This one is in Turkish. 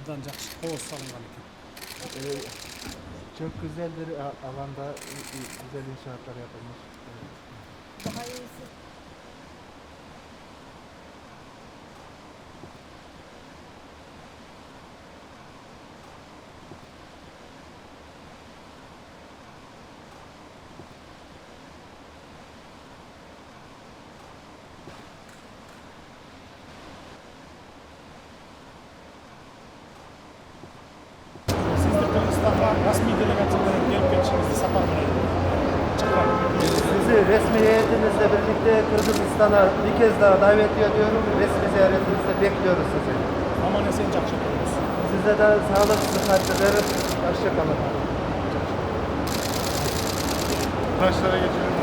Ancak hovuz salıngan ekan. Çok güzel bir alanda güzel inşaatlar yapılmış. Daha iyisi. Siz de Kırgızistan'a resmi delegasyon olarak gelip geçtiğinizde Sapar çıkar. Sizi resmi heyetinizle birlikte Kırgızistan'a bir kez daha davet ediyorum. Resmi ziyaretinizde bekliyoruz sizi. Ama ne sen çok şükür. Size de sağlık, sıhhat dilerim. Hoşça kalın. Taşlara geçelim.